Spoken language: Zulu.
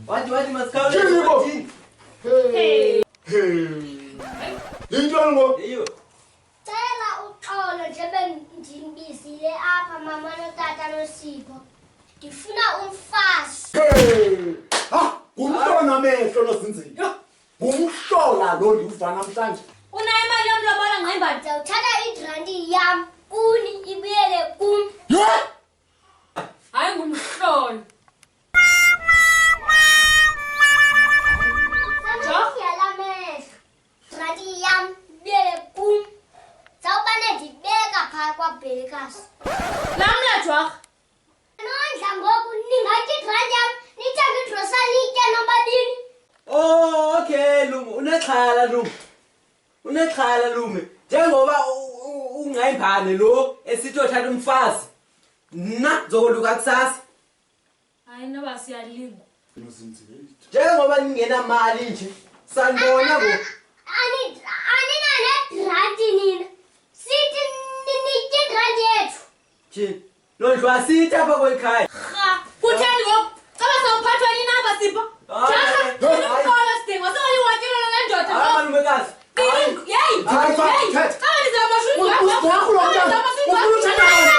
What must come? Hey. You. Cela uxolo njengoba ngimbizile apha mama notata noSipho. Ngifuna umfazi. Ngumhlona amehlo nozinzile. Ngumhlola lo ndiuva namhlanje. Unayo imali yomlobola Ngqembani? Ndizawuthatha igrandi yam kuni ibuyele kum. Hayi ngumhlolo. Grandi yam ibuyele kum. Zawubane ndibeka phaa kwaBhekazi. Lamla Jwagga. Nondla ngoku ningathi igrandi yam nithenge igrosari itye nobabini. Oh, okay, Lume. Unexhala Lume. Njengoba ungayibhani lo esithi othatha umfazi. Zokoluka kusasa. Hayi noba siyalinga. Njengoba ningena mali nje. Sanibona bo. Anina negrandi nina. Sithi nitye igrandi yethu. Thini? Nondlwa sithi apha kwekhaya. Ha, kutheni ngoku? Caba sawuphathwa yini apha Sipho? Jwagga, umqolo sidingo soyiwatshela le ndoda. Hayi malumekazi. Yeyi. Hayi, Yeyi. thetha. Xa nizamashwa Usibhakula, Jwagga. ufuna utshaya